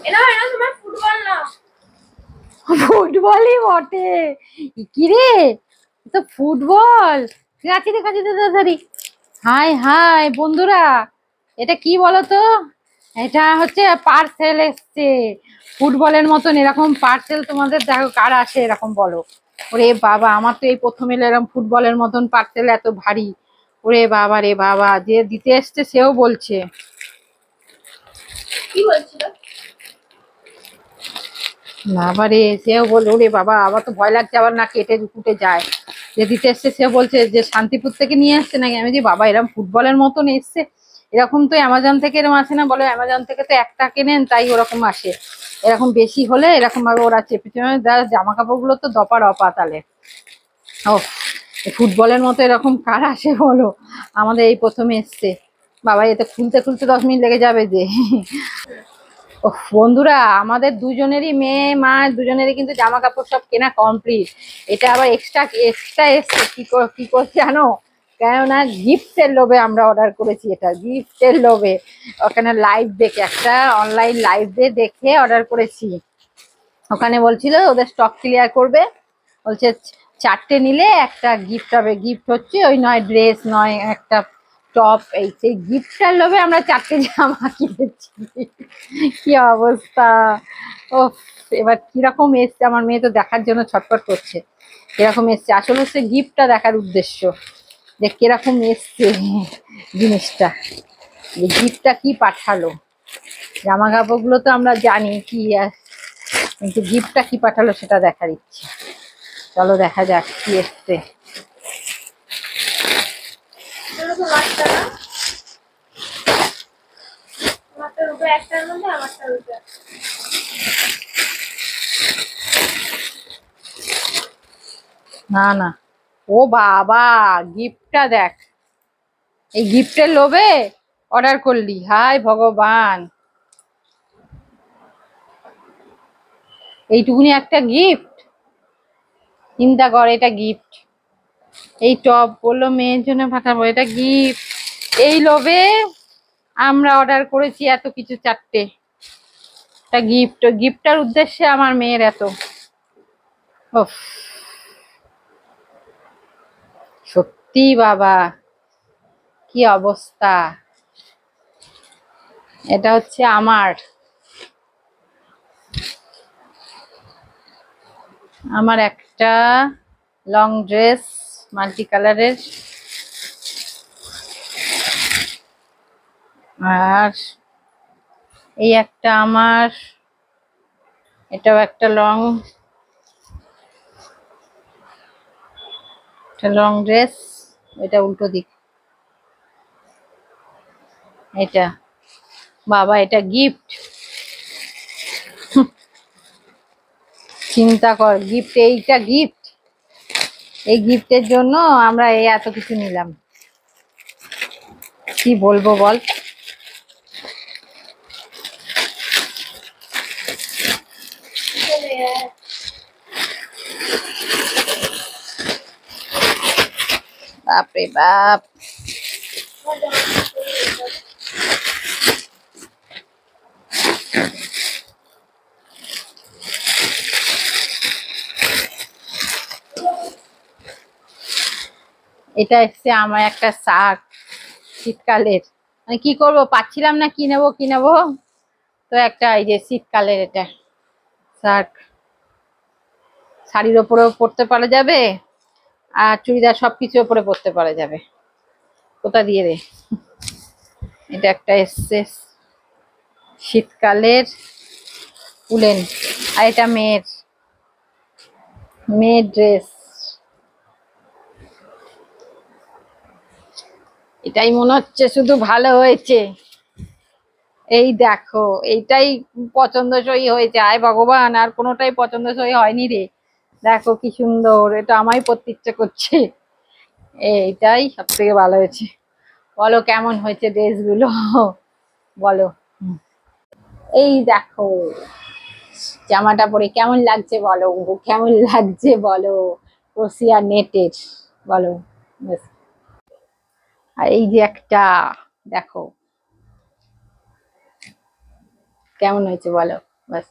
এটা এটা তোমার ফুটবল না, ফুটবলই বটে। কি রে, তো ফুটবল দেখাচ্ছি দেখাচ্ছি তাড়াতাড়ি। হাই হাই বন্ধুরা, এটা কি বলতো? এটা হচ্ছে পার্সেল এসছে ফুটবলের মতন। এরকম পার্সেল তোমাদের দেখো কার আসে এরকম বলো? ওরে বাবা, আমার তো এই প্রথম এলো এরকম ফুটবলের মতন পার্সেল, এত ভারী। ওরে বাবা রে বাবা, যে দিতে এসছে সেও বলছে। কি বলছিল? বাবা রে, সেও বল, ওরে বাবা, আবার তো ভয় লাগছে আবার না কেটে কুটে যায়। যে দিতে এসছে সে বলছে যে শান্তিপুর থেকে নিয়ে আসছে নাকি। আমি যে বাবা, এরকম ফুটবলের মতন এসছে, এরকম তো অ্যামাজন থেকে এরকম আসে না বলো? অ্যামাজন থেকে তো একটা কেনেন তাই ওরকম আসে। এরকম বেশি হলে এরকম ভাবে ওরা চেপে চেপে, জামা কাপড় গুলো তো দপা রপা তালে। ও, ফুটবলের মতো এরকম কার আসে বলো? আমাদের এই প্রথমে এসছে। বাবা, এতে খুলতে খুলতে 10 মিনিট লেগে যাবে যে। ও বন্ধুরা, আমাদের দুজনেরই মেয়ে মা দুজনেরই কিন্তু জামা কাপড় সব কেনা কমপ্লিট। এটা আবার এক্সট্রা এক্সট্রা এসছে। কি করছে জানো? কেননা গিফটের লোভে আমরা অর্ডার করেছি, এটা গিফটের লোভে। ওখানে লাইভ দেখে, একটা অনলাইন লাইভ দেখে অর্ডার করেছি। ওখানে বলছিল ওদের স্টক ক্লিয়ার করবে, বলছে 4টে নিলে একটা গিফট হবে। গিফট হচ্ছে ওই নয় ড্রেস নয় একটা টপ, এই সেই গিফটটার লোভে আমরা 4টে জামা কিনেছি। কি অবস্থা! ও, এবার কিরকম এসছে, আমার মেয়ে তো দেখার জন্য ছটফট করছে কিরকম এসছে। আসলে হচ্ছে গিফটটা দেখার উদ্দেশ্য যে কিরকম এসছে জিনিসটা, গিফটটা কি পাঠালো। জামা কাপড়গুলো তো আমরা জানি কি, কিন্তু গিফটটা কি পাঠালো সেটা দেখার ইচ্ছে। চলো দেখা যাক কি এসছে। এটা তো মাছটা না, মাছটার উপরে একটার মধ্যে আমারটার উপরে। না না, ও বাবা, গিফটটা দেখ। এই গিফটের লোভে অর্ডার করলি? হায় ভগবান, এইটুকুনি একটা গিফট! চিন্তা কর, এটা গিফট। এই টপ বললো মেয়ের জন্য পাঠাবো, এটা গিফট। এই লোভে আমরা অর্ডার করেছি এত কিছু, 4টে। এটা গিফট, গিফটটার উদ্দেশ্যে আমার মেয়ের এত। ওফ, সত্যি বাবা, কি অবস্থা! এটা হচ্ছে আমার আমার একটা লং ড্রেস, মাল্টি কালারের। আর এই একটা আমার, এটাও একটা লং ড্রেস। এটা উল্টো দিক। এটা, বাবা, এটা গিফট! চিন্তা কর, গিফট, এইটা গিফট। এই গিফটের জন্য আমরা এই এত কিছু নিলাম। কি বলবো বল? বাপরে বাপ! এটা এসছে আমার একটা শার্ট, শীতকালের। মানে কি করব, পাচ্ছিলাম না কি নেবো কি নেবো, তো একটা এই যে শীতকালের এটা শার্ট। শাড়ির ওপরেও পরতে পারা যাবে, আর চুড়িদার সবকিছু ওপরে পরতে পারা যাবে। কোথা দিয়ে রে? এটা একটা এসছে শীতকালের উলেন। আর এটা মেয়ের ড্রেস। এটাই মনে হচ্ছে শুধু ভালো হয়েছে। এই দেখো, এইটাই পছন্দসই হয়েছে। আয় ভগবান, আর কোনোটাই পছন্দসই হয়নি রে। দেখো কি সুন্দর, এটা আমায় পরতে ইচ্ছে করছে। এইটাই সব থেকে ভালো হয়েছে। বলো কেমন হয়েছে ড্রেস গুলো? বলো। এই দেখো, জামাটা পরে কেমন লাগছে বলো? কেমন লাগছে বলো? ক্রোশিয়া নেটের, বলো। ব্যাস। আর এই যে একটা, দেখো কেমন হয়েছে বলো? ব্যাস।